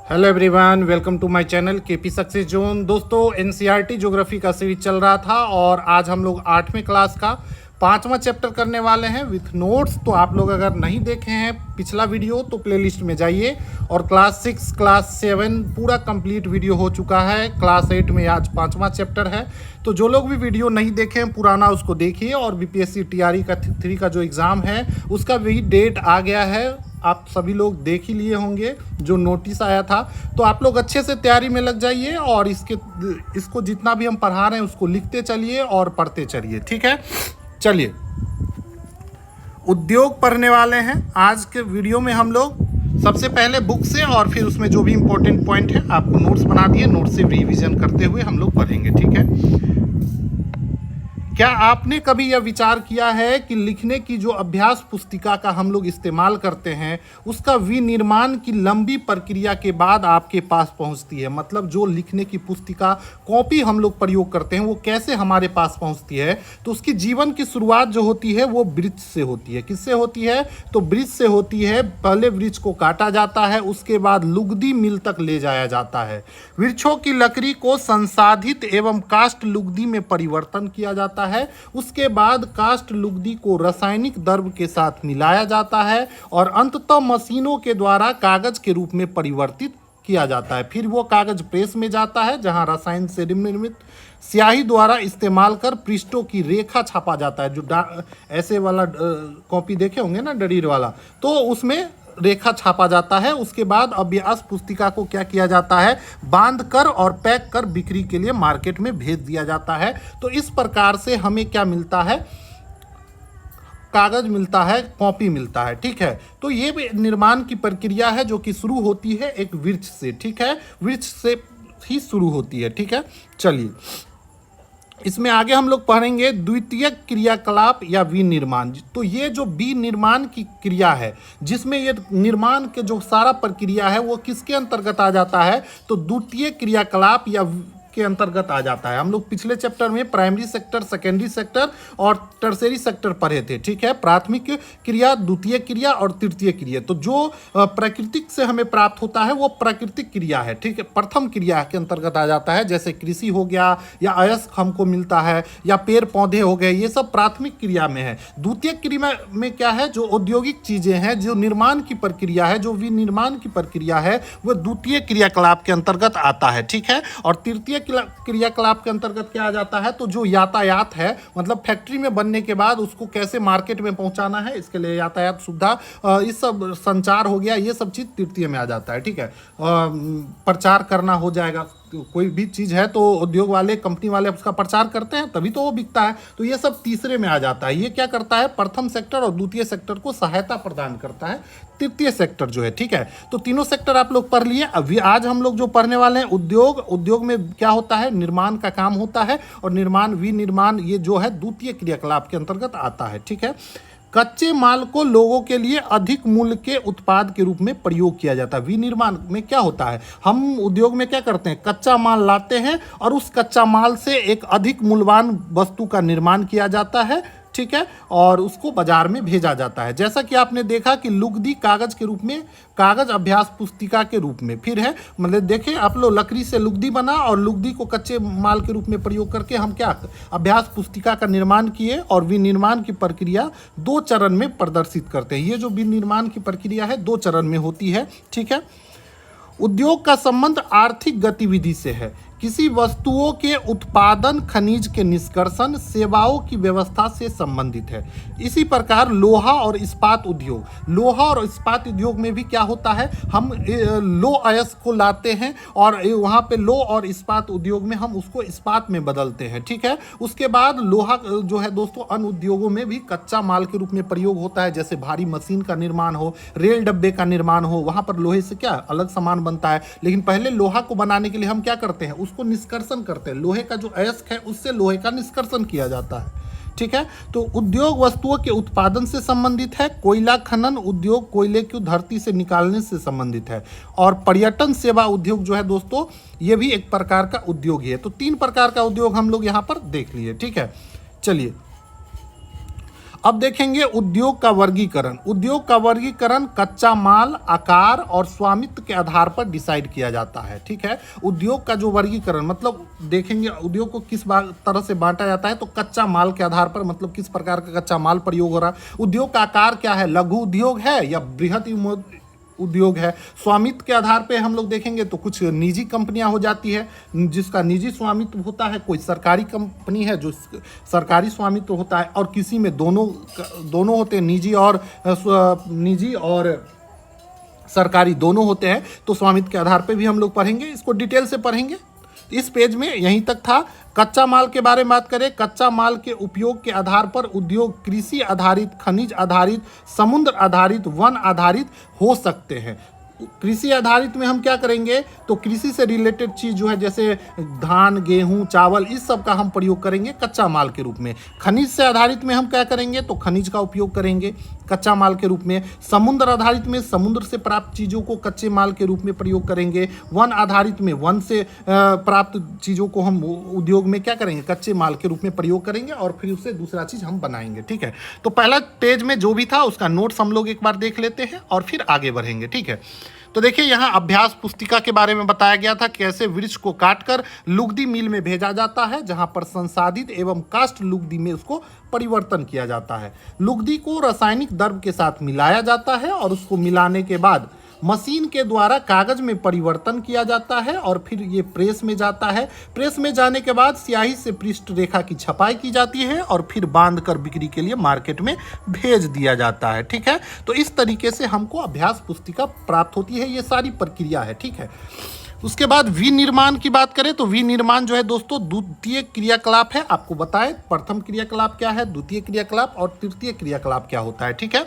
Hello everyone, welcome to my channel KP success zone. दोस्तों, NCERT geography का series चल रहा था और आज हम लोग 8वें क्लास का 5वां चैप्टर करने वाले हैं विथ नोट्स। तो आप लोग अगर नहीं देखे हैं पिछला वीडियो तो प्लेलिस्ट में जाइए। और क्लास 6 क्लास 7 पूरा कंप्लीट वीडियो हो चुका है। क्लास 8 में आज 5वां चैप्टर है। तो जो लोग भी वीडियो नहीं देखे हैं पुराना उसको देखिए। और बीपीएससी टीआरई का 3 का जो एग्ज़ाम है उसका भी डेट आ गया है, आप सभी लोग देख ही लिए होंगे जो नोटिस आया था। तो आप लोग अच्छे से तैयारी में लग जाइए और इसको जितना भी हम पढ़ा रहे हैं उसको लिखते चलिए और पढ़ते चलिए। ठीक है, चलिए उद्योग पढ़ने वाले हैं आज के वीडियो में हम लोग। सबसे पहले बुक से और फिर उसमें जो भी इंपॉर्टेंट पॉइंट है आपको नोट्स बना दिए, नोट्स से रिवीजन करते हुए हम लोग पढ़ेंगे। ठीक है, क्या आपने कभी यह विचार किया है कि लिखने की जो अभ्यास पुस्तिका का हम लोग इस्तेमाल करते हैं उसका विनिर्माण की लंबी प्रक्रिया के बाद आपके पास पहुंचती है। मतलब जो लिखने की पुस्तिका कॉपी हम लोग प्रयोग करते हैं वो कैसे हमारे पास पहुंचती है, तो उसकी जीवन की शुरुआत जो होती है वो वृक्ष से होती है। किससे होती है? तो वृक्ष से होती है। पहले वृक्ष को काटा जाता है, उसके बाद लुगदी मिल तक ले जाया जाता है। वृक्षों की लकड़ी को संसाधित एवं काष्ठ लुगदी में परिवर्तन किया जाता है। उसके बाद काष्ठ लुगदी को रासायनिक द्रव्य के साथ मिलाया जाता है और अंततः मशीनों के द्वारा कागज के रूप में परिवर्तित किया जाता है। फिर वो कागज प्रेस में जाता है जहां रसायन से निर्मित स्याही द्वारा इस्तेमाल कर पृष्ठों की रेखा छापा जाता है। जो ऐसे वाला कॉपी देखे होंगे ना, डरीर वाला, तो उसमें रेखा छापा जाता है। उसके बाद अभ्यास पुस्तिका को क्या किया जाता है? बांध कर और पैक कर बिक्री के लिए मार्केट में भेज दिया जाता है। तो इस प्रकार से हमें क्या मिलता है? कागज मिलता है, कॉपी मिलता है। ठीक है, तो ये भी निर्माण की प्रक्रिया है जो कि शुरू होती है एक वृक्ष से। ठीक है, वृक्ष से ही शुरू होती है। ठीक है, चलिए इसमें आगे हम लोग पढ़ेंगे द्वितीयक क्रियाकलाप या विनिर्माण। तो ये जो विनिर्माण की क्रिया है जिसमें ये निर्माण के जो सारा प्रक्रिया है वो किसके अंतर्गत आ जाता है? तो द्वितीय क्रियाकलाप या के अंतर्गत आ जाता है। हम लोग पिछले चैप्टर में प्राइमरी सेक्टर, सेकेंडरी सेक्टर और टर्सरी सेक्टर पढ़े थे। ठीक है, प्राथमिक क्रिया, द्वितीय क्रिया और तृतीय क्रिया। तो जो प्राकृतिक से हमें प्राप्त होता है वो प्राकृतिक क्रिया है। ठीक है, प्रथम क्रिया के अंतर्गत आ जाता है। जैसे कृषि हो गया या अयस्क हमको मिलता है या पेड़ पौधे हो गए, ये सब प्राथमिक क्रिया में है। द्वितीय क्रिया में क्या है? जो औद्योगिक चीजें हैं, जो निर्माण की प्रक्रिया है, जो विनिर्माण की प्रक्रिया है, वह द्वितीय क्रियाकलाप के अंतर्गत आता है। ठीक है, और तृतीय क्रियाकलाप के अंतर्गत क्या आ जाता है? तो जो यातायात है, मतलब फैक्ट्री में बनने के बाद उसको कैसे मार्केट में पहुंचाना है, इसके लिए यातायात सुविधा, इस सब संचार हो गया, ये सब चीज तृतीय में आ जाता है। ठीक है, प्रचार करना हो जाएगा। तो कोई भी चीज़ है तो उद्योग वाले, कंपनी वाले उसका प्रचार करते हैं तभी तो वो बिकता है। तो ये सब तीसरे में आ जाता है। ये क्या करता है? प्रथम सेक्टर और द्वितीय सेक्टर को सहायता प्रदान करता है तृतीय सेक्टर जो है। ठीक है, तो तीनों सेक्टर आप लोग पढ़ लिए। अभी आज हम लोग जो पढ़ने वाले हैं उद्योग। उद्योग में क्या होता है? निर्माण का काम होता है और निर्माण, विनिर्माण ये जो है द्वितीय क्रियाकलाप के अंतर्गत आता है। ठीक है, कच्चे माल को लोगों के लिए अधिक मूल्य के उत्पाद के रूप में प्रयोग किया जाता है। विनिर्माण में क्या होता है? हम उद्योग में क्या करते हैं? कच्चा माल लाते हैं और उस कच्चा माल से एक अधिक मूल्यवान वस्तु का निर्माण किया जाता है। ठीक है, और उसको बाजार में भेजा जाता है। जैसा कि आपने देखा कि लुगदी कागज के रूप में, कागज अभ्यास पुस्तिका के रूप में। फिर है, मतलब देखें आप लोग, लकड़ी से लुगदी बना और लुगदी को कच्चे माल के रूप में प्रयोग करके हम क्या अभ्यास पुस्तिका का निर्माण किए। और विनिर्माण की प्रक्रिया 2 चरण में प्रदर्शित करते हैं। ये जो विनिर्माण की प्रक्रिया है 2 चरण में होती है। ठीक है, उद्योग का संबंध आर्थिक गतिविधि से है। किसी वस्तुओं के उत्पादन, खनिज के निष्कर्षण, सेवाओं की व्यवस्था से संबंधित है। इसी प्रकार लोहा और इस्पात उद्योग, लोहा और इस्पात उद्योग में भी क्या होता है? हम लो अयस्क को लाते हैं और वहाँ पे लो और इस्पात उद्योग में हम उसको इस्पात में बदलते हैं। ठीक है, उसके बाद लोहा जो है दोस्तों अन्य उद्योगों में भी कच्चा माल के रूप में प्रयोग होता है। जैसे भारी मशीन का निर्माण हो, रेल डब्बे का निर्माण हो, वहाँ पर लोहे से क्या अलग सामान बनता है। लेकिन पहले लोहा को बनाने के लिए हम क्या करते हैं? उसको निष्कर्षण करते हैं। लोहे का जो अयस्क है उससे लोहे का निष्कर्षण किया जाता है। ठीक है, तो उद्योग वस्तुओं के उत्पादन से संबंधित है। कोयला खनन उद्योग कोयले को धरती से निकालने से संबंधित है। और पर्यटन सेवा उद्योग जो है दोस्तों, ये भी एक प्रकार का उद्योग ही है। तो 3 प्रकार का उद्योग हम लोग यहाँ पर देख लिए। ठीक है, चलिए अब देखेंगे उद्योग का वर्गीकरण। उद्योग का वर्गीकरण कच्चा माल, आकार और स्वामित्व के आधार पर डिसाइड किया जाता है। ठीक है, उद्योग का जो वर्गीकरण मतलब देखेंगे उद्योग को किस तरह से बांटा जाता है, तो कच्चा माल के आधार पर, मतलब किस प्रकार का कच्चा माल प्रयोग हो रहा है। उद्योग का आकार क्या है, लघु उद्योग है या बृहत उद्योग है। स्वामित्व के आधार पे हम लोग देखेंगे तो कुछ निजी कंपनियां हो जाती है जिसका निजी स्वामित्व होता है, कोई सरकारी कंपनी है जो सरकारी स्वामित्व होता है, और किसी में दोनों होते हैं, निजी और सरकारी दोनों होते हैं। तो स्वामित्व के आधार पे भी हम लोग पढ़ेंगे, इसको डिटेल से पढ़ेंगे। इस पेज में यहीं तक था। कच्चा माल के बारे में बात करें, कच्चा माल के उपयोग के आधार पर उद्योग कृषि आधारित, खनिज आधारित, समुद्र आधारित, वन आधारित हो सकते हैं। कृषि आधारित में हम क्या करेंगे, तो कृषि से रिलेटेड चीज़ जो है जैसे धान, गेहूं, चावल, इस सब का हम प्रयोग करेंगे कच्चा माल के रूप में। खनिज से आधारित में हम क्या करेंगे, तो खनिज का उपयोग करेंगे कच्चा माल के रूप में। समुद्र आधारित में समुद्र से प्राप्त चीज़ों को कच्चे माल के रूप में प्रयोग करेंगे। वन आधारित में वन से प्राप्त चीज़ों को हम उद्योग में क्या करेंगे, कच्चे माल के रूप में प्रयोग करेंगे और फिर उससे दूसरा चीज़ हम बनाएंगे। ठीक है, तो पहला पेज में जो भी था उसका नोट्स हम लोग एक बार देख लेते हैं और फिर आगे बढ़ेंगे। ठीक है, तो देखिए यहाँ अभ्यास पुस्तिका के बारे में बताया गया था, कैसे वृक्ष को काटकर लुगदी मिल में भेजा जाता है, जहां पर संसाधित एवं कास्ट लुगदी में उसको परिवर्तन किया जाता है। लुगदी को रासायनिक द्रव्य के साथ मिलाया जाता है और उसको मिलाने के बाद मशीन के द्वारा कागज में परिवर्तन किया जाता है और फिर ये प्रेस में जाता है। प्रेस में जाने के बाद स्याही से पृष्ठ रेखा की छपाई की जाती है और फिर बांध कर बिक्री के लिए मार्केट में भेज दिया जाता है। ठीक है, तो इस तरीके से हमको अभ्यास पुस्तिका प्राप्त होती है। ये सारी प्रक्रिया है। ठीक है, उसके बाद विनिर्माण की बात करें तो विनिर्माण जो है दोस्तों द्वितीय क्रियाकलाप है। आपको बताएं प्रथम क्रियाकलाप क्या है, द्वितीय क्रियाकलाप और तृतीय क्रियाकलाप क्या होता है। ठीक है,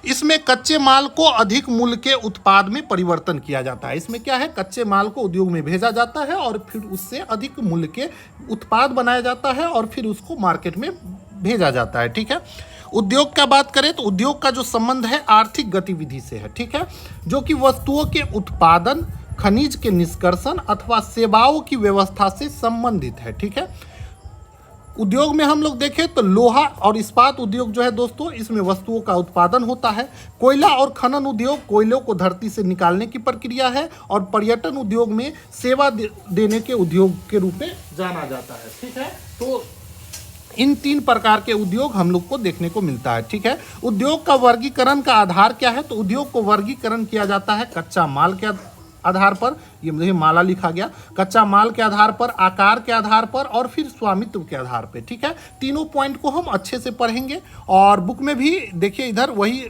इसमें कच्चे माल को अधिक मूल्य के उत्पाद में परिवर्तन किया जाता है। इसमें क्या है, कच्चे माल को उद्योग में भेजा जाता है और फिर उससे अधिक मूल्य के उत्पाद बनाया जाता है और फिर उसको मार्केट में भेजा जाता है। ठीक है, उद्योग का बात करें तो उद्योग का जो संबंध है आर्थिक गतिविधि से है। ठीक है, जो कि वस्तुओं के उत्पादन, खनिज के निष्कर्षण अथवा सेवाओं की व्यवस्था से संबंधित है। ठीक है, उद्योग में हम लोग देखें तो लोहा और इस्पात उद्योग जो है दोस्तों, इसमें वस्तुओं का उत्पादन होता है। कोयला और खनन उद्योग कोयलों को धरती से निकालने की प्रक्रिया है और पर्यटन उद्योग में सेवा देने के उद्योग के रूप में जाना जाता है। ठीक है, तो इन तीन प्रकार के उद्योग हम लोग को देखने को मिलता है। ठीक है, उद्योग का वर्गीकरण का आधार क्या है, तो उद्योग को वर्गीकरण किया जाता है कच्चा माल के आधार पर, ये मुझे माला लिखा गया, कच्चा माल के आधार पर, आकार के आधार पर और फिर स्वामित्व के आधार पर। ठीक है, तीनों पॉइंट को हम अच्छे से पढ़ेंगे और बुक में भी देखिए इधर वही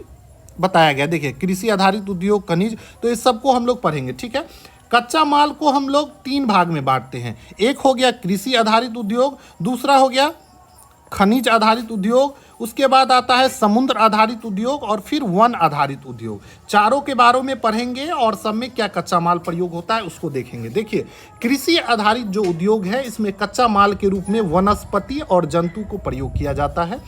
बताया गया। देखिए कृषि आधारित उद्योग, खनिज, तो इस सबको हम लोग पढ़ेंगे। ठीक है, कच्चा माल को हम लोग तीन भाग में बांटते हैं। एक हो गया कृषि आधारित उद्योग, दूसरा हो गया खनिज आधारित उद्योग, उसके बाद आता है समुद्र आधारित उद्योग और फिर वन आधारित उद्योग। चारों के बारे में पढ़ेंगे और सब में क्या कच्चा माल प्रयोग होता है उसको देखेंगे। देखिए कृषि आधारित जो उद्योग है इसमें कच्चा माल के रूप में वनस्पति और जंतु को प्रयोग किया जाता है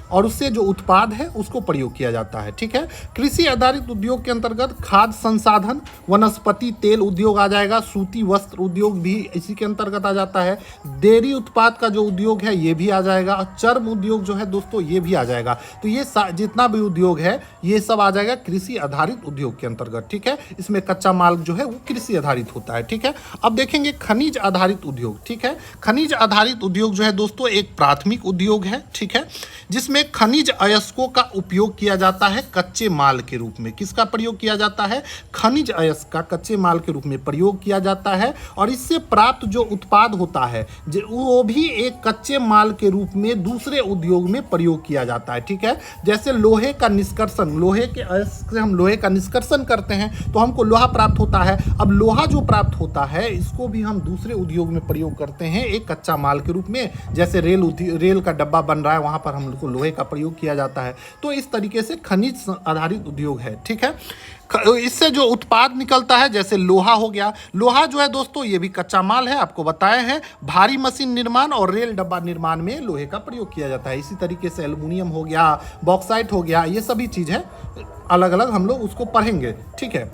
और उससे जो उत्पाद है उसको प्रयोग किया जाता है। ठीक है, कृषि आधारित उद्योग के अंतर्गत खाद्य संसाधन, वनस्पति तेल उद्योग आ जाएगा, सूती वस्त्र उद्योग भी इसी के अंतर्गत आ जाता है, डेयरी उत्पाद का जो उद्योग है ये भी आ जाएगा और चर्म उद्योग जो है दोस्तों ये भी आ जाएगा। तो ये जितना भी उद्योग है ये सब आ जाएगा कृषि आधारित उद्योग के अंतर्गत। ठीक है, इसमें कच्चा माल जो है वो कृषि आधारित होता है। ठीक है, अब देखेंगे खनिज आधारित उद्योग। ठीक है, खनिज आधारित उद्योग जो है दोस्तों एक प्राथमिक उद्योग है। ठीक है, जिसमें खनिज अयस्कों का उपयोग किया जाता है कच्चे माल के रूप में। किसका प्रयोग किया जाता है, खनिज अयस्क का कच्चे माल के रूप में प्रयोग किया जाता है और इससे प्राप्त जो उत्पाद होता है वो भी एक कच्चे माल के रूप में दूसरे उद्योग में प्रयोग किया जाता है। ठीक है, जैसे लोहे का निष्कर्षण, लोहे के अयस्क से हम लोहे का निष्कर्षण करते हैं तो हमको लोहा प्राप्त होता है। अब लोहा जो प्राप्त होता है इसको भी हम दूसरे उद्योग में प्रयोग करते हैं एक कच्चा माल के रूप में। जैसे रेल का डब्बा बन रहा है वहां पर हम लोग को लोहे का प्रयोग किया जाता है। तो इस तरीके से खनिज आधारित उद्योग है। ठीक है, इससे जो उत्पाद निकलता है जैसे लोहा हो गया, लोहा जो है दोस्तों ये भी कच्चा माल है, आपको बताए हैं। भारी मशीन निर्माण और रेल डब्बा निर्माण में लोहे का प्रयोग किया जाता है। इसी तरीके से एल्युमिनियम हो गया, बॉक्साइट हो गया, ये सभी चीज़ है, अलग अलग हम लोग उसको पढ़ेंगे। ठीक है,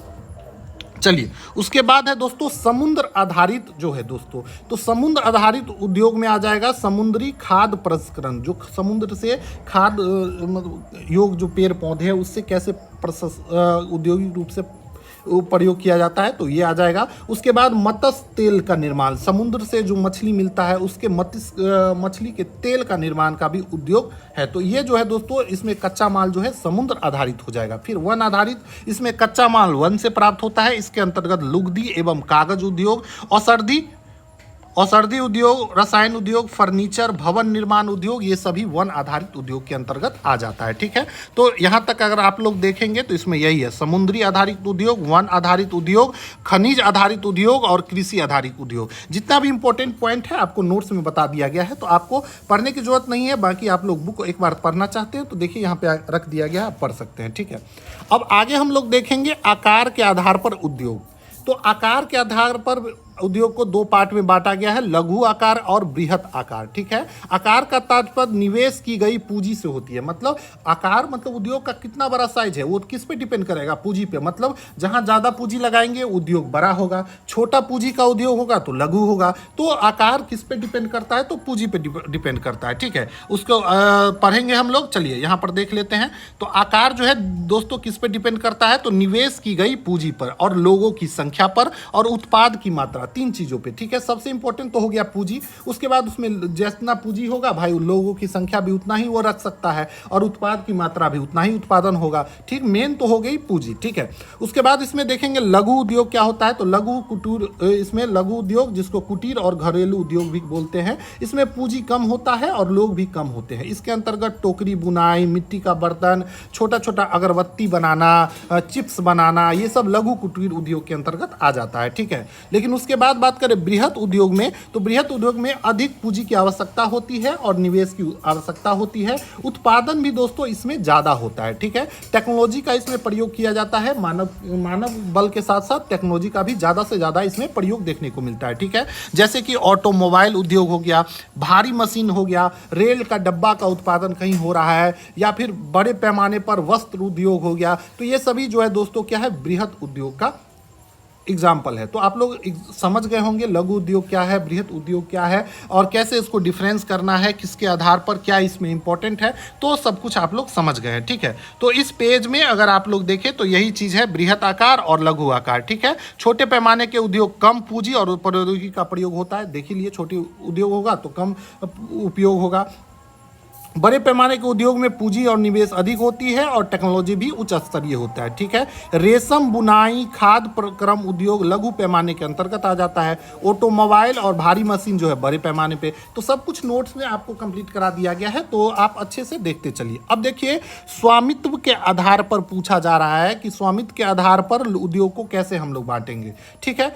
चलिए, उसके बाद है दोस्तों समुद्र आधारित जो है दोस्तों, तो समुद्र आधारित उद्योग में आ जाएगा समुद्री खाद्य प्रसंस्करण, जो समुद्र से खाद्य मतलब योग जो पेड़ पौधे हैं उससे कैसे औद्योगिक रूप से प्रयोग किया जाता है, तो ये आ जाएगा। उसके बाद मत्स्य तेल का निर्माण, समुद्र से जो मछली मिलता है उसके मछली के तेल का निर्माण का भी उद्योग है। तो ये जो है दोस्तों इसमें कच्चा माल जो है समुद्र आधारित हो जाएगा। फिर वन आधारित, इसमें कच्चा माल वन से प्राप्त होता है। इसके अंतर्गत लुगदी एवं कागज उद्योग, औषधि उद्योग, रसायन उद्योग, फर्नीचर, भवन निर्माण उद्योग, ये सभी वन आधारित उद्योग के अंतर्गत आ जाता है। ठीक है, तो यहाँ तक अगर आप लोग देखेंगे तो इसमें यही है, समुद्री आधारित उद्योग, वन आधारित उद्योग, खनिज आधारित उद्योग और कृषि आधारित उद्योग। जितना भी इंपॉर्टेंट पॉइंट है आपको नोट्स में बता दिया गया है, तो आपको पढ़ने की जरूरत नहीं है। बाकी आप लोग बुक एक बार पढ़ना चाहते हैं तो देखिए यहाँ पे रख दिया गया है, आप पढ़ सकते हैं। ठीक है, अब आगे हम लोग देखेंगे आकार के आधार पर उद्योग। तो आकार के आधार पर उद्योग को दो पार्ट में बांटा गया है, लघु आकार और बृहत आकार। ठीक है, आकार का तात्पर्य निवेश की गई पूंजी से होती है। मतलब आकार मतलब उद्योग का कितना बड़ा साइज है वो किस पे डिपेंड करेगा, पूंजी पे। मतलब जहां ज्यादा पूंजी लगाएंगे उद्योग बड़ा होगा, छोटा पूंजी का उद्योग होगा तो लघु होगा। तो आकार किस पे डिपेंड करता है, तो पूंजी पे डिपेंड करता है। ठीक है, उसको पढ़ेंगे हम लोग। चलिए यहाँ पर देख लेते हैं। तो आकार जो है दोस्तों किस पे डिपेंड करता है, तो निवेश की गई पूंजी पर और लोगों की संख्या पर और उत्पाद की मात्रा, तीन चीजों पे। ठीक है, सबसे इंपॉर्टेंट तो हो गया पूंजी। उसके बाद उसमें जितना पूंजी होगा भाई लोगों की संख्या भी उतना ही वो रख सकता है और उत्पाद की मात्रा भी उतना ही उत्पादन होगा। ठीक, मेन तो हो गई पूंजी। ठीक है, उसके बाद इसमें देखेंगे लघु उद्योग क्या होता है। तो लघु कुटीर, इसमें लघु उद्योग जिसको कुटीर और घरेलू उद्योग भी बोलते हैं, इसमें पूंजी कम होता है और लोग भी कम होते हैं। इसके अंतर्गत टोकरी बुनाई, मिट्टी का बर्तन, छोटा छोटा अगरबत्ती बनाना, चिप्स बनाना, ये सब लघु कुटीर उद्योग के अंतर्गत आ जाता है। ठीक है, लेकिन उसके बाद बात करें बृहत उद्योग में, तो बृहत उद्योग में अधिक पूंजी की आवश्यकता होती है और निवेश की आवश्यकता होती है। उत्पादन भी दोस्तों इसमें ज्यादा होता है। ठीक है, टेक्नोलॉजी का इसमें प्रयोग किया जाता है, मानव बल के साथ साथ टेक्नोलॉजी का भी ज्यादा से ज्यादा इसमें प्रयोग देखने को मिलता है। ठीक है, जैसे कि ऑटोमोबाइल उद्योग हो गया, भारी मशीन हो गया, रेल का डब्बा का उत्पादन कहीं हो रहा है, या फिर बड़े पैमाने पर वस्त्र उद्योग हो गया। तो ये सभी जो है दोस्तों क्या है, बृहत उद्योग का एग्जाम्पल है। तो आप लोग समझ गए होंगे लघु उद्योग क्या है, बृहत उद्योग क्या है और कैसे इसको डिफरेंस करना है, किसके आधार पर क्या इसमें इंपॉर्टेंट है, तो सब कुछ आप लोग समझ गए हैं। ठीक है, तो इस पेज में अगर आप लोग देखें तो यही चीज़ है, बृहत आकार और लघु आकार। ठीक है, छोटे पैमाने के उद्योग कम पूंजी और प्रौद्योगिकी का प्रयोग होता है। देख लिए, छोटे उद्योग होगा तो कम उपयोग होगा। बड़े पैमाने के उद्योग में पूंजी और निवेश अधिक होती है और टेक्नोलॉजी भी उच्च स्तरीय होता है। ठीक है, रेशम बुनाई, खाद्य प्रक्रम उद्योग लघु पैमाने के अंतर्गत आ जाता है। ऑटोमोबाइल और भारी मशीन जो है बड़े पैमाने पे। तो सब कुछ नोट्स में आपको कंप्लीट करा दिया गया है, तो आप अच्छे से देखते चलिए। अब देखिए, स्वामित्व के आधार पर पूछा जा रहा है कि स्वामित्व के आधार पर उद्योग को कैसे हम लोग बांटेंगे। ठीक है,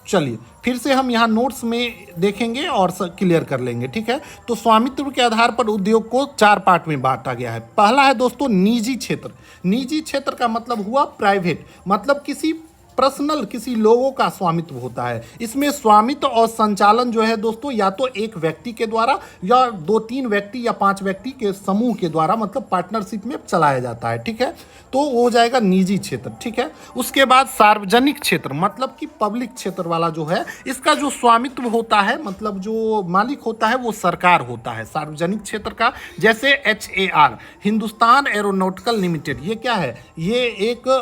चलिए फिर से हम यहाँ नोट्स में देखेंगे और क्लियर कर लेंगे। ठीक है, तो स्वामित्व के आधार पर उद्योग को चार पार्ट में बांटा गया है। पहला है दोस्तों निजी क्षेत्र। निजी क्षेत्र का मतलब हुआ प्राइवेट, मतलब किसी पर्सनल, किसी लोगों का स्वामित्व होता है। इसमें स्वामित्व और संचालन जो है दोस्तों या तो एक व्यक्ति के द्वारा या 2-3 व्यक्ति या 5 व्यक्ति के समूह के द्वारा, मतलब पार्टनरशिप में चलाया जाता है। ठीक है, तो वो हो जाएगा निजी क्षेत्र। ठीक है, उसके बाद सार्वजनिक क्षेत्र, मतलब कि पब्लिक क्षेत्र वाला जो है, इसका जो स्वामित्व होता है, मतलब जो मालिक होता है वो सरकार होता है सार्वजनिक क्षेत्र का। जैसे HAL, हिंदुस्तान एरोनॉटिकल लिमिटेड, ये क्या है, ये एक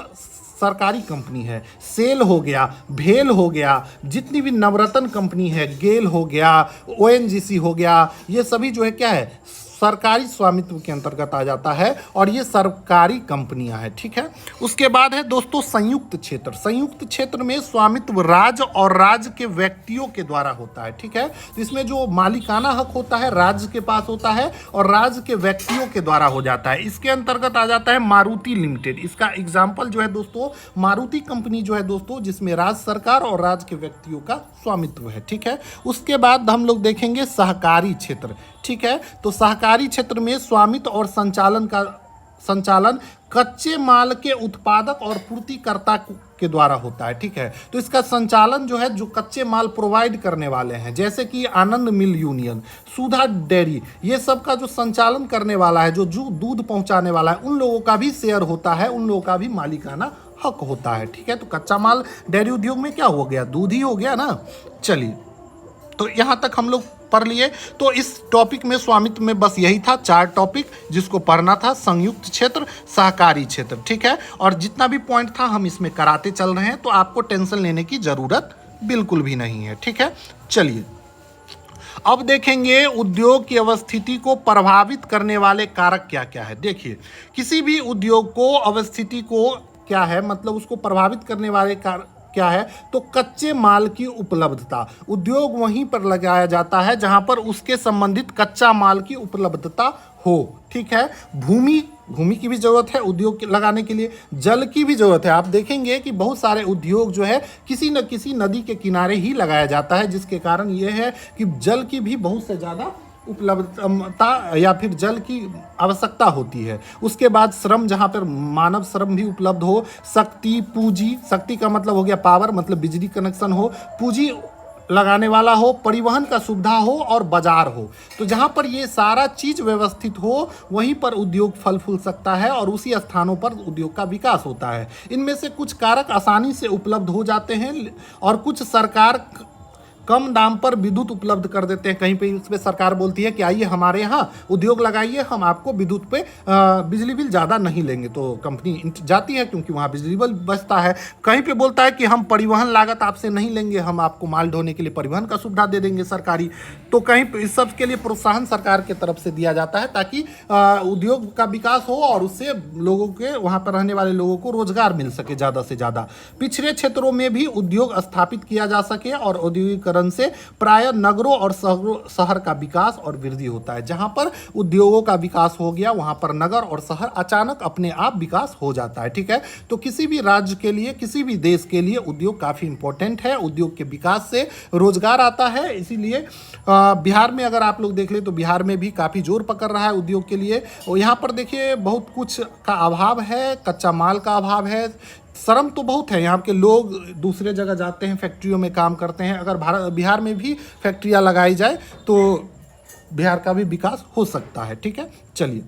सरकारी कंपनी है। सेल हो गया, भेल हो गया, जितनी भी नवरत्न कंपनी है, गेल हो गया, ONGC हो गया, ये सभी जो है क्या है, सरकारी स्वामित्व के अंतर्गत आ जाता है और ये सरकारी कंपनियां हैं। ठीक है, उसके बाद है दोस्तों संयुक्त क्षेत्र। संयुक्त क्षेत्र में स्वामित्व राज्य और राज्य के व्यक्तियों के द्वारा होता है। ठीक है, तो इसमें जो मालिकाना हक होता है राज्य के पास होता है और राज्य के व्यक्तियों के द्वारा हो जाता है। इसके अंतर्गत आ जाता है मारुति लिमिटेड। इसका एग्जाम्पल जो है दोस्तों मारुति कंपनी जो है दोस्तों, जिसमें राज्य सरकार और राज्य के व्यक्तियों का स्वामित्व है। ठीक है, उसके बाद हम लोग देखेंगे सहकारी क्षेत्र। ठीक है, तो सहकारी क्षेत्र में स्वामित्व और संचालन का संचालन कच्चे माल के उत्पादक और पूर्तिकर्ता के द्वारा होता है, ठीक है। तो इसका संचालन जो है जो कच्चे माल प्रोवाइड करने वाले हैं, जैसे कि आनंद मिल यूनियन, सुधा डेयरी, ये सब का जो संचालन करने वाला है, जो दूध पहुंचाने वाला है, उन लोगों का भी शेयर होता है, उन लोगों का भी मालिकाना हक होता है, ठीक है। तो कच्चा माल डेयरी उद्योग में क्या हो गया, दूध ही हो गया ना। चलिए, तो यहाँ तक हम लोग पढ़ लिए। तो इस टॉपिक में स्वामित्व में बस यही था, 4 टॉपिक जिसको पढ़ना था, संयुक्त क्षेत्र, सहकारी क्षेत्र, ठीक है। और जितना भी पॉइंट था हम इसमें कराते चल रहे हैं, तो आपको टेंशन लेने की जरूरत बिल्कुल भी नहीं है, ठीक है। चलिए, अब देखेंगे उद्योग की अवस्थिति को प्रभावित करने वाले कारक क्या क्या है। देखिए, किसी भी उद्योग को अवस्थिति को क्या है, मतलब उसको प्रभावित करने वाले कारक क्या है, तो कच्चे माल की उपलब्धता। उद्योग वहीं पर लगाया जाता है जहां पर उसके संबंधित कच्चा माल की उपलब्धता हो, ठीक है। भूमि की भी जरूरत है उद्योग लगाने के लिए, जल की भी जरूरत है। आप देखेंगे कि बहुत सारे उद्योग जो है किसी न किसी नदी के किनारे ही लगाया जाता है, जिसके कारण यह है कि जल की भी बहुत से ज़्यादा उपलब्धता या फिर जल की आवश्यकता होती है। उसके बाद श्रम, जहाँ पर मानव श्रम भी उपलब्ध हो, शक्ति, पूंजी, शक्ति का मतलब हो गया पावर, मतलब बिजली कनेक्शन हो, पूंजी लगाने वाला हो, परिवहन का सुविधा हो और बाजार हो। तो जहाँ पर ये सारा चीज व्यवस्थित हो वहीं पर उद्योग फल फूल सकता है और उसी स्थानों पर उद्योग का विकास होता है। इनमें से कुछ कारक आसानी से उपलब्ध हो जाते हैं और कुछ सरकार कम दाम पर विद्युत उपलब्ध कर देते हैं। कहीं पे इस पे सरकार बोलती है कि आइए हमारे यहाँ उद्योग लगाइए, हम आपको विद्युत पे बिजली बिल ज़्यादा नहीं लेंगे, तो कंपनी जाती है क्योंकि वहाँ बिजली बिल बचता है। कहीं पे बोलता है कि हम परिवहन लागत आपसे नहीं लेंगे, हम आपको माल ढोने के लिए परिवहन का सुविधा दे देंगे सरकारी। तो कहीं पे इस सब के लिए प्रोत्साहन सरकार की तरफ से दिया जाता है ताकि उद्योग का विकास हो और उससे लोगों के, वहाँ पर रहने वाले लोगों को रोजगार मिल सके ज़्यादा से ज़्यादा। पिछड़े क्षेत्रों में भी उद्योग स्थापित किया जा सके और औद्योगिक से प्राय नगरों और शहर का विकास और वृद्धि होता है। जहां पर उद्योगों का विकास हो गया वहां पर नगर और शहर अचानक अपने आप विकास हो जाता है, ठीक है। तो किसी भी राज्य के लिए, किसी भी देश के लिए उद्योग काफी इंपॉर्टेंट है। उद्योग के विकास से रोजगार आता है, इसीलिए बिहार में अगर आप लोग देख ले तो बिहार में भी काफी जोर पकड़ रहा है उद्योग के लिए। और यहाँ पर देखिए बहुत कुछ का अभाव है, कच्चा माल का अभाव है, श्रम तो बहुत है। यहाँ के लोग दूसरे जगह जाते हैं, फैक्ट्रियों में काम करते हैं। अगर बिहार में भी फैक्ट्रियाँ लगाई जाए तो बिहार का भी विकास हो सकता है, ठीक है। चलिए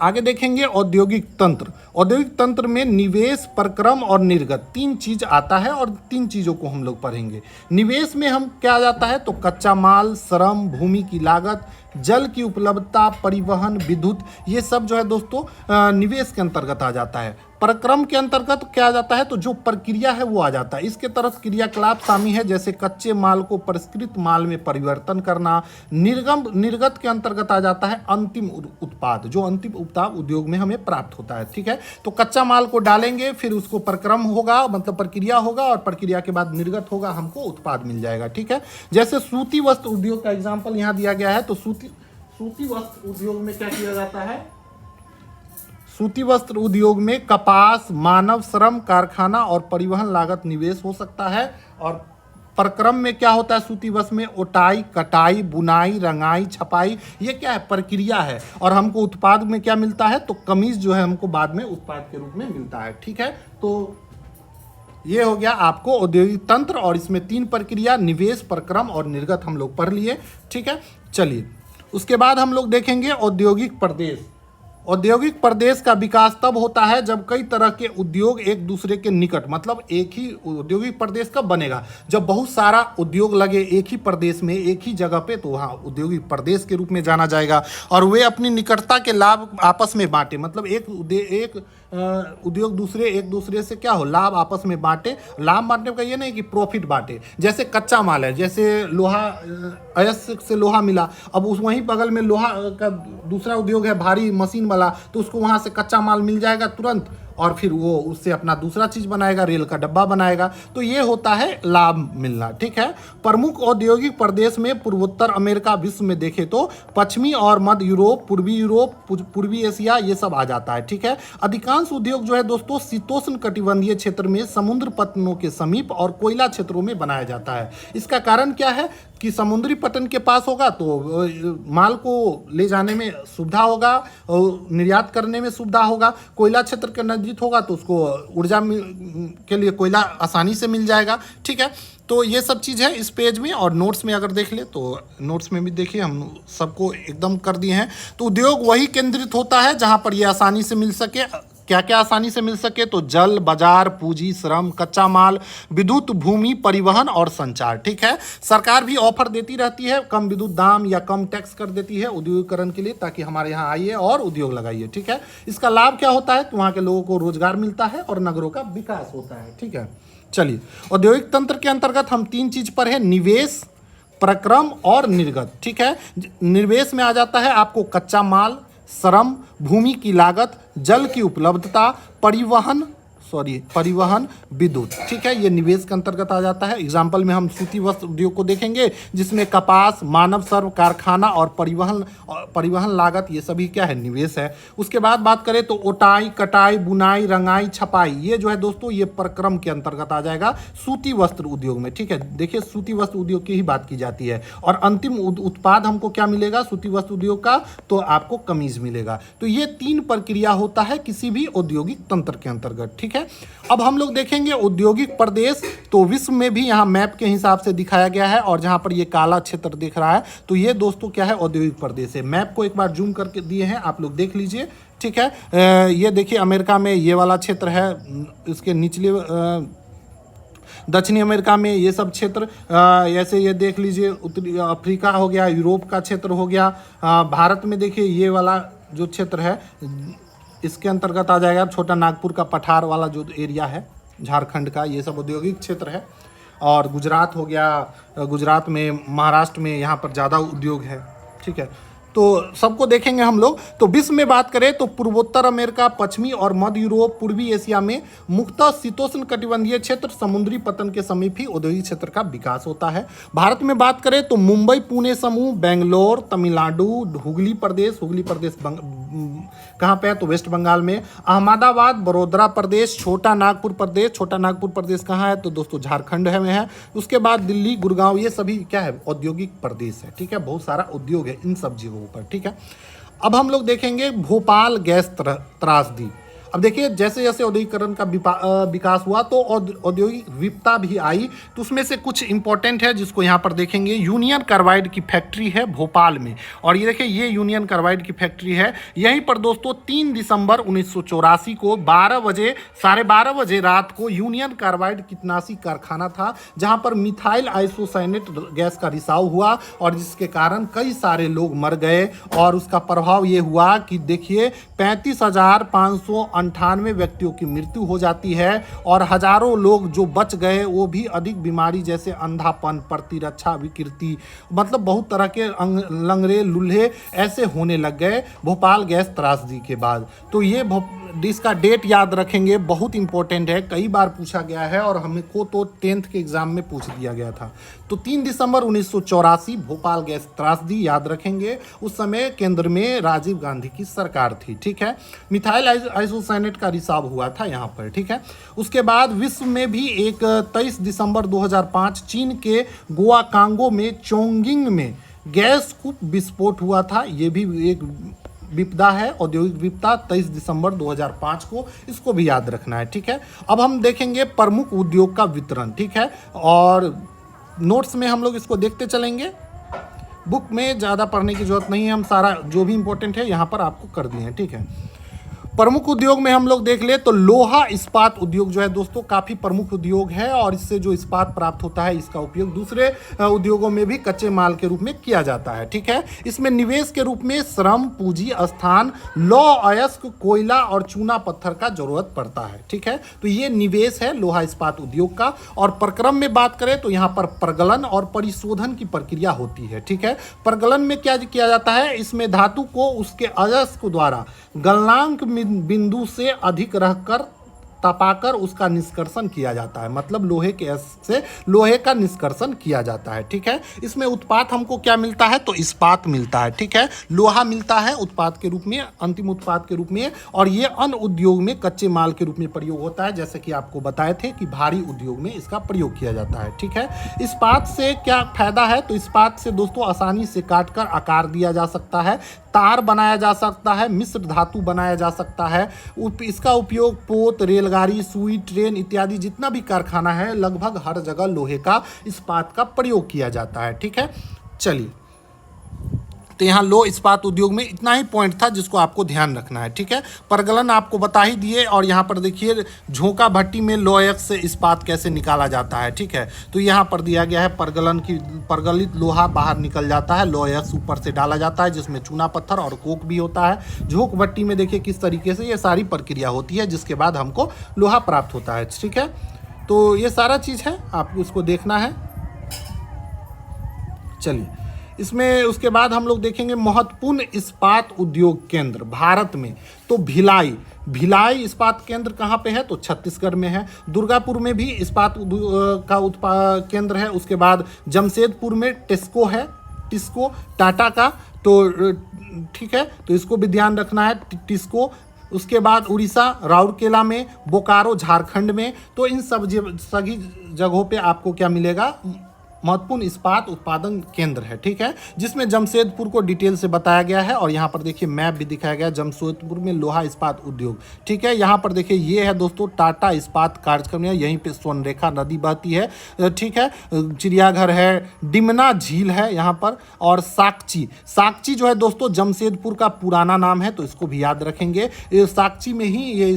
आगे देखेंगे औद्योगिक तंत्र। औद्योगिक तंत्र में निवेश, परक्रम और निर्गत 3 चीज आता है और 3 चीजों को हम लोग पढ़ेंगे। निवेश में हम क्या आ जाता है, तो कच्चा माल, श्रम, भूमि की लागत, जल की उपलब्धता, परिवहन, विद्युत, ये सब जो है दोस्तों निवेश के अंतर्गत आ जाता है। परक्रम के अंतर्गत क्या आ जाता है, तो जो प्रक्रिया है वो आ जाता है। इसके तरफ क्रियाकलाप शामिल है, जैसे कच्चे माल को परिष्कृत माल में परिवर्तन करना। निर्गत के अंतर्गत आ जाता है अंतिम उत्पाद, जो अंतिम उत्पाद उद्योग में हमें प्राप्त होता है, ठीक है। तो कच्चा माल को डालेंगे, फिर उसको परक्रम होगा, मतलब प्रक्रिया होगा, और प्रक्रिया के बाद निर्गत होगा, हमको उत्पाद मिल जाएगा, ठीक है। जैसे सूती वस्त्र उद्योग का एग्जाम्पल यहाँ दिया गया है। तो सूती वस्त्र उद्योग में क्या किया जाता है, सूती वस्त्र उद्योग में कपास, मानव श्रम, कारखाना और परिवहन लागत निवेश हो सकता है। और प्रक्रम में क्या होता है, सूती वस्त्र में ओटाई, कटाई, बुनाई, रंगाई, छपाई, ये क्या है, प्रक्रिया है। और हमको उत्पाद में क्या मिलता है, तो कमीज जो है हमको बाद में उत्पाद के रूप में मिलता है, ठीक है। तो ये हो गया आपको औद्योगिक तंत्र, और इसमें 3 प्रक्रिया, निवेश, प्रक्रम और निर्गत हम लोग पढ़ लिए, ठीक है। चलिए उसके बाद हम लोग देखेंगे औद्योगिक प्रदेश। औद्योगिक प्रदेश का विकास तब होता है जब कई तरह के उद्योग एक दूसरे के निकट, मतलब एक ही औद्योगिक प्रदेश कब बनेगा, जब बहुत सारा उद्योग लगे एक ही प्रदेश में, एक ही जगह पे, तो वहाँ औद्योगिक प्रदेश के रूप में जाना जाएगा। और वे अपनी निकटता के लाभ आपस में बांटे, मतलब एक उद्योग एक दूसरे से क्या हो, लाभ आपस में बांटे। लाभ बांटने का ये नहीं कि प्रॉफिट बांटे। जैसे कच्चा माल है, जैसे लोहा, अयस्क से लोहा मिला, अब उस वहीं बगल में लोहा का दूसरा उद्योग है भारी मशीन वाला, तो उसको वहां से कच्चा माल मिल जाएगा तुरंत, और फिर वो उससे अपना दूसरा चीज बनाएगा, रेल का डब्बा बनाएगा। तो ये होता है लाभ मिलना, ठीक है। प्रमुख औद्योगिक प्रदेश में पूर्वोत्तर अमेरिका, विश्व में देखे तो पश्चिमी और मध्य यूरोप, पूर्वी एशिया, ये सब आ जाता है, ठीक है। अधिकांश उद्योग जो है दोस्तों शीतोष्ण कटिबंधीय क्षेत्र में, समुद्र पत्तनों के समीप और कोयला क्षेत्रों में बनाया जाता है। इसका कारण क्या है, कि समुद्री पतन के पास होगा तो माल को ले जाने में सुविधा होगा, निर्यात करने में सुविधा होगा। कोयला क्षेत्र के नजदीक होगा तो उसको ऊर्जा के लिए कोयला आसानी से मिल जाएगा, ठीक है। तो ये सब चीज़ है इस पेज में। और नोट्स में अगर देख ले तो नोट्स में भी देखिए हम सबको एकदम कर दिए हैं। तो उद्योग वही केंद्रित होता है जहाँ पर ये आसानी से मिल सके। क्या क्या आसानी से मिल सके? तो जल, बाजार, पूंजी, श्रम, कच्चा माल, विद्युत, भूमि, परिवहन और संचार, ठीक है। सरकार भी ऑफर देती रहती है, कम विद्युत दाम या कम टैक्स कर देती है उद्योगीकरण के लिए, ताकि हमारे यहाँ आइए और उद्योग लगाइए, ठीक है। इसका लाभ क्या होता है? तो वहाँ के लोगों को रोजगार मिलता है और नगरों का विकास होता है, ठीक है। चलिए, औद्योगिक तंत्र के अंतर्गत हम 3 चीज पर है, निवेश, प्रक्रम और निर्गत, ठीक है। निवेश में आ जाता है आपको कच्चा माल, श्रम, भूमि की लागत, जल की उपलब्धता, परिवहन, विद्युत, ठीक है। ये निवेश के अंतर्गत आ जाता है। एग्जाम्पल में हम सूती वस्त्र उद्योग को देखेंगे, जिसमें कपास, मानव श्रम, कारखाना और परिवहन लागत, ये सभी क्या है? निवेश है। उसके बाद बात करें तो ओटाई, कटाई, बुनाई, रंगाई, छपाई, ये जो है दोस्तों ये प्रक्रम के अंतर्गत आ जाएगा सूती वस्त्र उद्योग में, ठीक है। देखिए, सूती वस्त्र उद्योग की ही बात की जाती है। और अंतिम उत्पाद हमको क्या मिलेगा सूती वस्त्र उद्योग का? तो आपको कमीज मिलेगा। तो ये 3 प्रक्रिया होता है किसी भी औद्योगिक तंत्र के अंतर्गत, ठीक है। अब हम लोग देखेंगे औद्योगिक प्रदेश। तो विश्व में भी यहाँ मैप के हिसाब से दिखाया गया है, और जहाँ पर ये काला क्षेत्र दिख रहा है तो ये दोस्तों क्या है? औद्योगिक प्रदेश है। मैप को एक बार जूम करके दिए हैं, आप लोग देख लीजिए, ठीक है। ये देखिए अमेरिका में ये वाला क्षेत्र है, इसके निचले दक्षिणी अमेरिका में ये सब क्षेत्र, ऐसे ये देख लीजिए, उत्तरी अफ्रीका हो गया, यूरोप का क्षेत्र हो गया। भारत में देखिए ये वाला जो क्षेत्र है इसके अंतर्गत आ जाएगा छोटा नागपुर का पठार वाला जो एरिया है झारखंड का, ये सब औद्योगिक क्षेत्र है। और गुजरात हो गया, गुजरात में, महाराष्ट्र में यहाँ पर ज़्यादा उद्योग है, ठीक है। तो सबको देखेंगे हम लोग। तो विश्व में बात करें तो पूर्वोत्तर अमेरिका, पश्चिमी और मध्य यूरोप, पूर्वी एशिया में मुख्यतः शीतोष्ण कटिबंधीय क्षेत्र, समुद्री पतन के समीप ही औद्योगिक क्षेत्र का विकास होता है। भारत में बात करें तो मुंबई, पुणे समूह, बेंगलोर, तमिलनाडु, हुगली प्रदेश कहाँ पे है? तो वेस्ट बंगाल में, अहमदाबाद, बड़ोदरा प्रदेश, छोटा नागपुर प्रदेश कहाँ है? तो दोस्तों झारखंड में है। उसके बाद दिल्ली, गुड़गांव, ये सभी क्या है? औद्योगिक प्रदेश है, ठीक है। बहुत सारा उद्योग है इन सब जगहों पर, ठीक है। अब हम लोग देखेंगे भोपाल गैस त्रासदी। अब देखिए, जैसे जैसे औद्योगिकरण का विकास हुआ तो औद्योगिक विविधता भी आई। तो उसमें से कुछ इंपॉर्टेंट है जिसको यहाँ पर देखेंगे। यूनियन कार्बाइड की फैक्ट्री है भोपाल में, और ये देखिए ये यूनियन कार्बाइड की फैक्ट्री है। यहीं पर दोस्तों 3 दिसंबर 1984 को 12:30 बजे रात को यूनियन कार्बाइड कीटनाशी कारखाना था, जहाँ पर मिथाइल आइसोसाइनेट गैस का रिसाव हुआ, और जिसके कारण कई सारे लोग मर गए। और उसका प्रभाव ये हुआ कि देखिए 35,598 व्यक्तियों की मृत्यु हो जाती है, और हजारों लोग जो बच गए वो भी अधिक बीमारी जैसे अंधापन, प्रतिरक्षा विकृति, मतलब बहुत तरह के लंगड़े लूल्हे ऐसे होने लग गए भोपाल गैस त्रासदी के बाद। तो ये इसका डेट याद रखेंगे, बहुत इंपॉर्टेंट है, कई बार पूछा गया है और हमको तो 10th के एग्जाम में पूछ दिया गया था। तो 3 दिसंबर 1984 भोपाल गैस त्रासदी याद रखेंगे। उस समय केंद्र में राजीव गांधी की सरकार थी, ठीक है। मिथाइल आइसोसाइनेट का रिसाव हुआ था यहाँ पर, ठीक है। उसके बाद विश्व में भी एक 23 दिसंबर 2005 चीन के गुआकांगो में चोंगिंग में गैस कूप विस्फोट हुआ था। ये भी एक विपदा है, औद्योगिक विपदा, 23 दिसंबर 2005 को, इसको भी याद रखना है, ठीक है। अब हम देखेंगे प्रमुख उद्योग का वितरण, ठीक है। और नोट्स में हम लोग इसको देखते चलेंगे, बुक में ज़्यादा पढ़ने की जरूरत नहीं है, हम सारा जो भी इंपॉर्टेंट है यहाँ पर आपको कर दिए हैं, ठीक है। प्रमुख उद्योग में हम लोग देख ले तो लोहा इस्पात उद्योग जो है दोस्तों काफ़ी प्रमुख उद्योग है, और इससे जो इस्पात प्राप्त होता है इसका उपयोग दूसरे उद्योगों में भी कच्चे माल के रूप में किया जाता है, ठीक है। इसमें निवेश के रूप में श्रम, पूंजी, स्थान, लौह अयस्क, कोयला और चूना पत्थर का जरूरत पड़ता है, ठीक है। तो ये निवेश है लोहा इस्पात उद्योग का। और प्रक्रम में बात करें तो यहाँ पर प्रगलन और परिशोधन की प्रक्रिया होती है, ठीक है। प्रगलन में क्या किया जाता है? इसमें धातु को उसके अयस्क द्वारा गलनांक बिंदु से अधिक रहकर तपाकर उसका निष्कर्षण किया जाता है, मतलब लोहे के से लोहे का निष्कर्षण किया जाता है। ठीक है, इसमें उत्पाद हमको क्या मिलता है, तो इस्पात मिलता है। ठीक है, लोहा मिलता है उत्पाद के रूप में, अंतिम उत्पाद के रूप में, और ये अन्य उद्योग में कच्चे माल के रूप में प्रयोग होता है, जैसे कि आपको बताए थे कि भारी उद्योग में इसका प्रयोग किया जाता है। ठीक है, इस्पात से क्या फायदा है, तो इस्पात से दोस्तों आसानी से काटकर आकार दिया जा सकता है, तार बनाया जा सकता है, मिश्र धातु बनाया जा सकता है। इसका उपयोग पोत, रेलगाड़ी, सुई, ट्रेन इत्यादि जितना भी कारखाना है लगभग हर जगह लोहे का इस्पात का प्रयोग किया जाता है। ठीक है, चलिए, तो यहाँ लो इस्पात उद्योग में इतना ही पॉइंट था जिसको आपको ध्यान रखना है। ठीक है, परगलन आपको बता ही दिए, और यहाँ पर देखिए झोंका भट्टी में लोहे से इस्पात कैसे निकाला जाता है। ठीक है, तो यहाँ पर दिया गया है परगलन की, परगलित लोहा बाहर निकल जाता है, लोहे ऊपर से डाला जाता है जिसमें चूना पत्थर और कोक भी होता है। झोंक भट्टी में देखिए किस तरीके से ये सारी प्रक्रिया होती है, जिसके बाद हमको लोहा प्राप्त होता है। ठीक है, तो ये सारा चीज़ है, आपको उसको देखना है। चलिए, इसमें उसके बाद हम लोग देखेंगे महत्वपूर्ण इस्पात उद्योग केंद्र भारत में। तो भिलाई इस्पात केंद्र कहाँ पे है, तो छत्तीसगढ़ में है। दुर्गापुर में भी इस्पात का केंद्र है। उसके बाद जमशेदपुर में टिस्को टाटा का, तो ठीक है, तो इसको भी ध्यान रखना है, टिस्को। उसके बाद उड़ीसा राउरकेला में, बोकारो झारखंड में। तो इन सभी जगहों पे आपको क्या मिलेगा, महत्वपूर्ण इस्पात उत्पादन केंद्र है। ठीक है, जिसमें जमशेदपुर को डिटेल से बताया गया है, और यहाँ पर देखिए मैप भी दिखाया गया है, जमशेदपुर में लोहा इस्पात उद्योग। ठीक है, यहाँ पर देखिए ये है दोस्तों टाटा इस्पात कार्यक्रम, यहीं पे स्वर्णरेखा नदी बहती है। ठीक है, चिड़ियाघर है, डिमना झील है यहाँ पर, और साकची जो है दोस्तों जमशेदपुर का पुराना नाम है, तो इसको भी याद रखेंगे। साकची में ही ये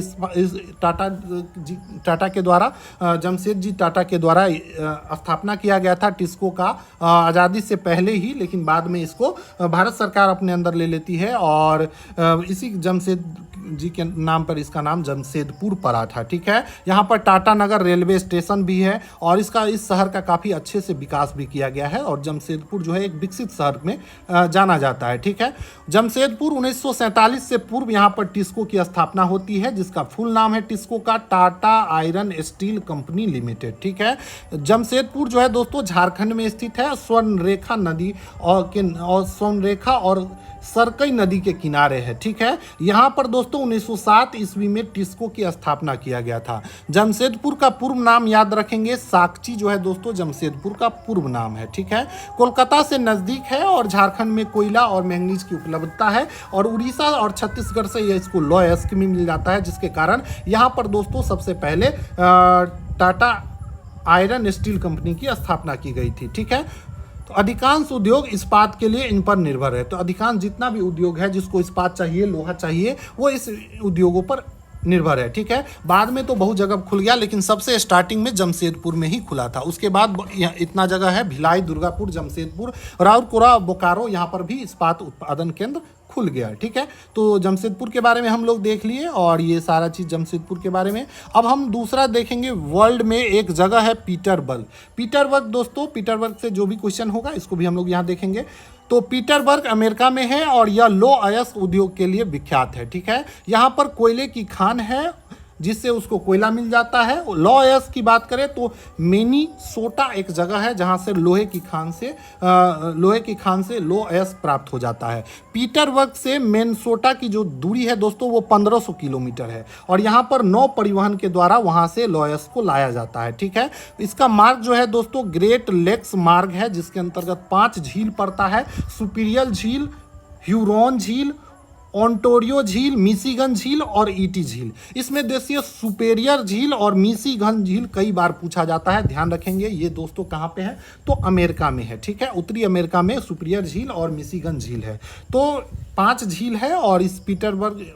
टाटा के द्वारा, जमशेद टाटा के द्वारा स्थापना किया गया था टिस्को का, आज़ादी से पहले ही, लेकिन बाद में इसको भारत सरकार अपने अंदर ले लेती है, और इसी जमशेद जी के नाम पर इसका नाम जमशेदपुर पड़ा था। ठीक है, यहाँ पर टाटा नगर रेलवे स्टेशन भी है, और इस शहर का काफ़ी अच्छे से विकास भी किया गया है, और जमशेदपुर जो है एक विकसित शहर में जाना जाता है। ठीक है, जमशेदपुर 1947 से पूर्व यहाँ पर टिस्को की स्थापना होती है, जिसका फुल नाम है टिस्को का Tata iron steel company limited. ठीक है, जमशेदपुर जो है दोस्तों झारखंड में स्थित है, स्वर्णरेखा नदी और सरकई नदी के किनारे है। ठीक है, यहाँ पर दोस्तों 1907 ईस्वी में टिस्को की स्थापना किया गया था। जमशेदपुर का पूर्व नाम याद रखेंगे, साकची जो है दोस्तों जमशेदपुर का पूर्व नाम है। ठीक है, कोलकाता से नज़दीक है, और झारखंड में कोयला और मैंगनीज की उपलब्धता है, और उड़ीसा और छत्तीसगढ़ से यह इसको लॉयस्क में मिल जाता है, जिसके कारण यहाँ पर दोस्तों सबसे पहले टाटा आयरन स्टील कंपनी की स्थापना की गई थी। ठीक है, तो अधिकांश उद्योग इस्पात के लिए इन पर निर्भर है। तो अधिकांश जितना भी उद्योग है जिसको इस्पात चाहिए, लोहा चाहिए, वो इस उद्योगों पर निर्भर है। ठीक है, बाद में तो बहुत जगह खुल गया, लेकिन सबसे स्टार्टिंग में जमशेदपुर में ही खुला था। उसके बाद इतना जगह है, भिलाई, दुर्गापुर, जमशेदपुर, राउरकेला, बोकारो, यहाँ पर भी इस्पात उत्पादन केंद्र खुल गया। ठीक है, तो जमशेदपुर के बारे में हम लोग देख लिए, और ये सारा चीज़ जमशेदपुर के बारे में। अब हम दूसरा देखेंगे, वर्ल्ड में एक जगह है पीटरबर्ग दोस्तों, पीटरबर्ग से जो भी क्वेश्चन होगा इसको भी हम लोग यहाँ देखेंगे। तो पीटरबर्ग अमेरिका में है, और यह लो अयस्क उद्योग के लिए विख्यात है। ठीक है, यहाँ पर कोयले की खान है, जिससे उसको कोयला मिल जाता है। लॉ अयस्क की बात करें तो मिनीसोटा एक जगह है जहां से लोहे की खान से लॉ अयस्क प्राप्त हो जाता है। पीटरबर्ग से मिनेसोटा की जो दूरी है दोस्तों वो 1500 किलोमीटर है, और यहाँ पर नौ परिवहन के द्वारा वहां से लॉ अयस्क को लाया जाता है। ठीक है, इसका मार्ग जो है दोस्तों ग्रेट लेक्स मार्ग है, जिसके अंतर्गत 5 झील पड़ता है, सुपीरियर झील, ह्यूरॉन झील, ओंटारियो झील, मिशिगन झील और ईटी झील। इसमें देखिए सुपेरियर झील और मिशिगन झील कई बार पूछा जाता है, ध्यान रखेंगे। ये दोस्तों कहाँ पे है, तो अमेरिका में है। ठीक है, उत्तरी अमेरिका में सुपेरियर झील और मिशिगन झील है। तो 5 झील है, और इस पीटरबर्ग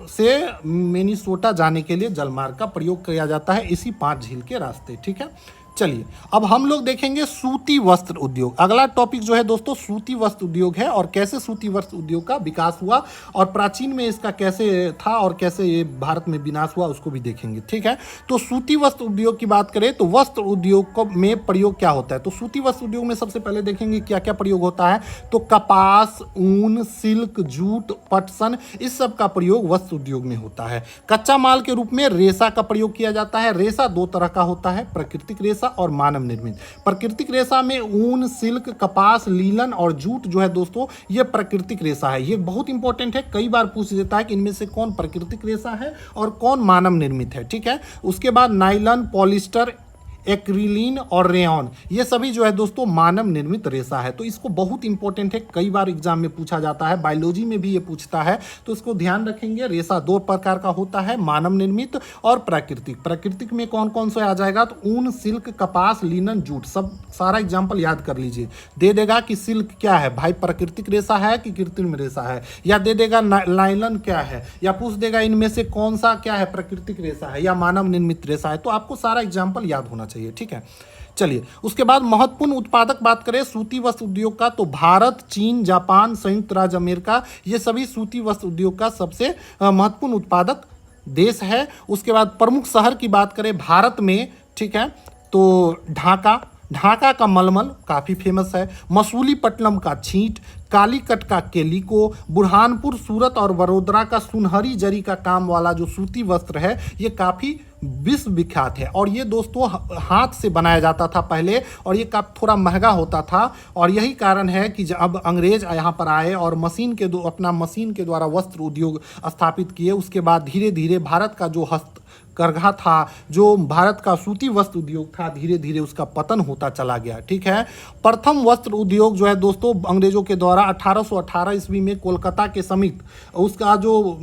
से मिनेसोटा जाने के लिए जलमार्ग का प्रयोग किया जाता है, इसी 5 झील के रास्ते। ठीक है, चलिए अब हम लोग देखेंगे सूती वस्त्र उद्योग। अगला टॉपिक जो है दोस्तों सूती वस्त्र उद्योग है और कैसे सूती वस्त्र उद्योग का विकास हुआ और प्राचीन में इसका कैसे था और कैसे ये भारत में विनाश हुआ उसको भी देखेंगे। ठीक है, तो सूती वस्त्र उद्योग की बात करें तो वस्त्र उद्योग को में प्रयोग क्या होता है। तो सूती वस्त्र उद्योग में सबसे पहले देखेंगे क्या क्या प्रयोग होता है। तो कपास, ऊन, सिल्क, जूट, पटसन, इस सब का प्रयोग वस्त्र उद्योग में होता है। कच्चा माल के रूप में रेशा का प्रयोग किया जाता है। रेशा दो तरह का होता है, प्राकृतिक रेशा और मानव निर्मित। प्राकृतिक रेशा में ऊन, सिल्क, कपास, लीलन और जूट जो है दोस्तों ये प्राकृतिक रेशा है। ये बहुत इंपॉर्टेंट है, कई बार पूछ देता है कि इनमें से कौन प्राकृतिक रेशा है और कौन मानव निर्मित है। ठीक है, उसके बाद नायलॉन, पॉलिस्टर, एक्रिलीन और रेयॉन ये सभी जो है दोस्तों मानव निर्मित रेशा है। तो इसको बहुत इंपॉर्टेंट है, कई बार एग्जाम में पूछा जाता है, बायोलॉजी में भी ये पूछता है, तो इसको ध्यान रखेंगे। रेशा दो प्रकार का होता है, मानव निर्मित और प्राकृतिक। प्राकृतिक में कौन कौन सा आ जाएगा तो ऊन, सिल्क, कपास, लिनन, जूट, सब सारा एग्जाम्पल याद कर लीजिए। दे देगा कि सिल्क क्या है भाई, प्राकृतिक रेशा है कि कृत्रिम रेशा है, या दे देगा नायलॉन क्या है, या पूछ देगा इनमें से कौन सा क्या है प्राकृतिक रेशा है या मानव निर्मित रेशा है। तो आपको सारा एग्जाम्पल याद होना चाहिए। ठीक है, चलिए उसके बाद महत्वपूर्ण उत्पादक बात करें सूती वस्त्र उद्योग का तो भारत, चीन, जापान, संयुक्त राज्य अमेरिका ये सभी सूती वस्त्र उद्योग का सबसे महत्वपूर्ण उत्पादक देश है। उसके बाद प्रमुख शहर की बात करें भारत में, ठीक है, तो ढाका का मलमल काफ़ी फेमस है, मसूलीपट्टनम का छींट, कालीकट का केलिको, बुरहानपुर, सूरत और वडोदरा का सुनहरी जरी का काम वाला जो सूती वस्त्र है ये काफ़ी विश्व विख्यात है। और ये दोस्तों हाथ से बनाया जाता था पहले और ये काफ़ी थोड़ा महंगा होता था और यही कारण है कि जब अंग्रेज यहाँ पर आए और मशीन के द्वारा वस्त्र उद्योग स्थापित किए, उसके बाद धीरे धीरे भारत का जो हस्तकरघा था, जो भारत का सूती वस्त्र उद्योग था, धीरे धीरे उसका पतन होता चला गया। ठीक है, प्रथम वस्त्र उद्योग जो है दोस्तों अंग्रेजों के द्वारा 1818 ईस्वी में कोलकाता के समीप उसका जो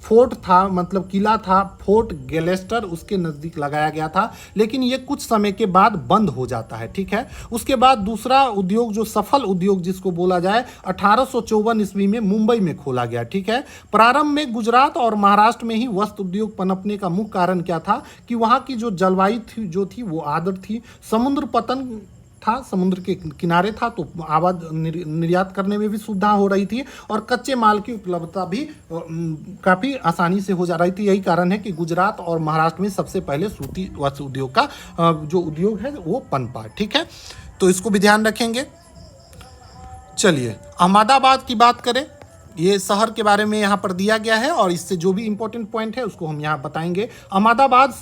फोर्ट था, मतलब किला था, फोर्ट गैलेस्टर, उसके नज़दीक लगाया गया था, लेकिन ये कुछ समय के बाद बंद हो जाता है। ठीक है, उसके बाद दूसरा उद्योग जो सफल उद्योग जिसको बोला जाए 1854 ईस्वी में मुंबई में खोला गया। ठीक है, प्रारंभ में गुजरात और महाराष्ट्र में ही वस्त्र उद्योग पनपने का मुख्य कारण क्या था कि वहाँ की जो जलवायु थी वो आर्द्र थी, समुद्र पतन था, समुद्र के किनारे था, तो आवाज निर्यात करने में भी सुविधा हो रही थी और कच्चे माल की उपलब्धता भी काफ़ी आसानी से हो जा रही थी। यही कारण है कि गुजरात और महाराष्ट्र में सबसे पहले सूती वस्त्र उद्योग का जो उद्योग है वो पनपा। ठीक है, तो इसको भी ध्यान रखेंगे। चलिए अहमदाबाद की बात करें, ये शहर के बारे में यहाँ पर दिया गया है और इससे जो भी इंपॉर्टेंट पॉइंट है उसको हम यहाँ बताएंगे। अहमदाबाद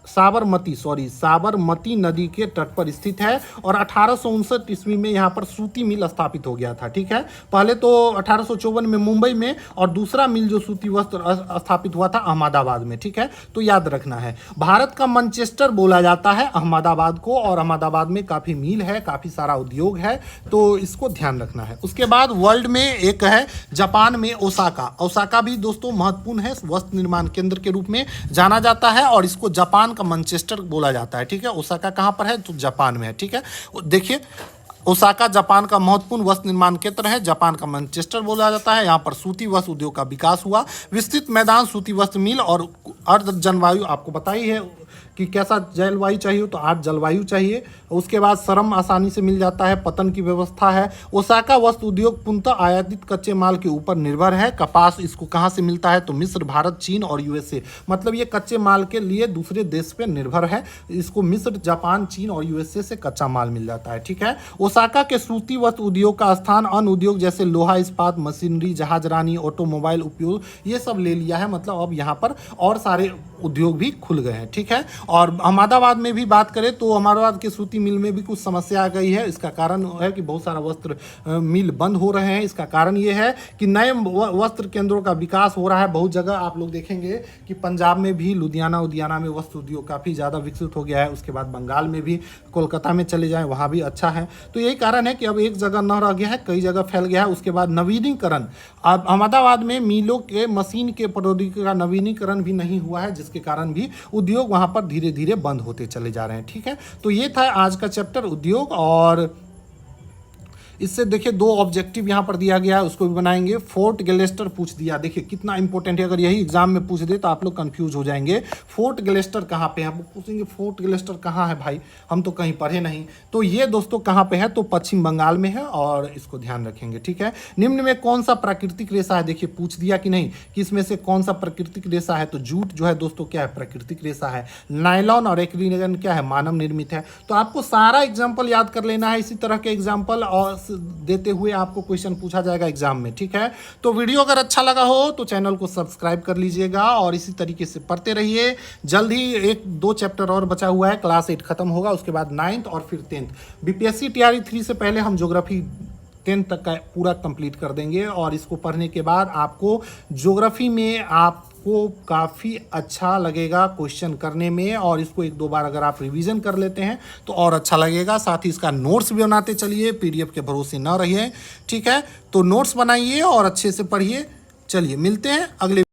साबरमती नदी के तट पर स्थित है और 1859 ईस्वी में यहाँ पर सूती मिल स्थापित हो गया था। ठीक है, पहले तो 1854 में मुंबई में और दूसरा मिल जो सूती वस्त्र स्थापित हुआ था अहमदाबाद में। ठीक है, तो याद रखना है, भारत का मैनचेस्टर बोला जाता है अहमदाबाद को और अहमदाबाद में काफ़ी मिल है, काफ़ी सारा उद्योग है, तो इसको ध्यान रखना है। उसके बाद वर्ल्ड में एक है जापान में ओसाका भी दोस्तों महत्वपूर्ण है, वस्त्र निर्माण केंद्र के रूप में जाना जाता है और इसको जापान का मैनचेस्टर बोला जाता है। ठीक है, ओसाका कहाँ पर है तो जापान में है। ठीक है, देखिए ओसाका जापान का महत्वपूर्ण वस्त्र निर्माण केंद्र है, जापान का मैनचेस्टर बोला जाता है। यहाँ पर सूती वस्त्र उद्योग का विकास हुआ, विस्तृत मैदान, सूती वस्त्र मिल और अर्ध जलवायु आपको बताई है कि कैसा जलवायु चाहिए तो 8 जलवायु चाहिए। उसके बाद श्रम आसानी से मिल जाता है, पतन की व्यवस्था है। ओसाका वस्त्र उद्योग पूर्णतः आयातित कच्चे माल के ऊपर निर्भर है। कपास इसको कहाँ से मिलता है तो मिस्र, भारत, चीन और यूएसए, मतलब ये कच्चे माल के लिए दूसरे देश पे निर्भर है। इसको मिस्र, जापान, चीन और यूएसए से कच्चा माल मिल जाता है। ठीक है, ओसाका के सूती वस्त्र उद्योग का स्थान अन्य उद्योग जैसे लोहा, इस्पात, मशीनरी, जहाजरानी, ऑटोमोबाइल उपयोग ये सब ले लिया है, मतलब अब यहाँ पर और सारे उद्योग भी खुल गए हैं। ठीक है, और अहमदाबाद में भी बात करें तो अहमदाबाद के सूती मिल में भी कुछ समस्या आ गई है। इसका कारण है कि बहुत सारा वस्त्र मिल बंद हो रहे हैं। इसका कारण ये है कि नए वस्त्र केंद्रों का विकास हो रहा है। बहुत जगह आप लोग देखेंगे कि पंजाब में भी लुधियाना में वस्त्र उद्योग काफ़ी ज़्यादा विकसित हो गया है। उसके बाद बंगाल में भी, कोलकाता में चले जाएँ वहाँ भी अच्छा है। तो यही कारण है कि अब एक जगह न रह गया है, कई जगह फैल गया है। उसके बाद नवीनीकरण, अब अहमदाबाद में मिलों के मशीन के प्रौद्योगिकी का नवीनीकरण भी नहीं हुआ है, जिसके कारण भी उद्योग वहाँ पर धीरे धीरे बंद होते चले जा रहे हैं। ठीक है, तो ये था आज का चैप्टर उद्योग। और इससे देखिए 2 ऑब्जेक्टिव यहाँ पर दिया गया है, उसको भी बनाएंगे। फोर्ट ग्लेस्टर पूछ दिया, देखिए कितना इंपॉर्टेंट है, अगर यही एग्जाम में पूछ दे तो आप लोग कंफ्यूज हो जाएंगे। फोर्ट ग्लेस्टर कहाँ पे है, आप पूछेंगे फोर्ट ग्लेस्टर कहाँ है भाई, हम तो कहीं पढ़े नहीं। तो ये दोस्तों कहाँ पे है, तो पश्चिम बंगाल में है, और इसको ध्यान रखेंगे, ठीक है। निम्न में कौन सा प्राकृतिक रेशा है, देखिए पूछ दिया कि नहीं कि इसमें से कौन सा प्राकृतिक रेशा है, तो जूट जो है दोस्तों क्या है, प्राकृतिक रेशा है। नायलॉन और एक्रिलिन क्या है, मानव निर्मित है। तो आपको सारा एग्जाम्पल याद कर लेना है, इसी तरह के एग्जाम्पल और देते हुए आपको क्वेश्चन पूछा जाएगा एग्जाम में, ठीक है। तो वीडियो अगर अच्छा लगा हो तो चैनल को सब्सक्राइब कर लीजिएगा और इसी तरीके से पढ़ते रहिए। जल्द ही 1-2 चैप्टर और बचा हुआ है, क्लास 8 खत्म होगा, उसके बाद 9th और फिर 10th। बीपीएससी टीआरई 3 से पहले हम ज्योग्राफी 10 तक का पूरा कंप्लीट कर देंगे, और इसको पढ़ने के बाद आपको ज्योग्राफी में आपको काफ़ी अच्छा लगेगा क्वेश्चन करने में, और इसको 1-2 बार अगर आप रिवीजन कर लेते हैं तो और अच्छा लगेगा। साथ ही इसका नोट्स भी बनाते चलिए, पीडीएफ के भरोसे न रहिए, ठीक है। तो नोट्स बनाइए और अच्छे से पढ़िए। चलिए मिलते हैं अगले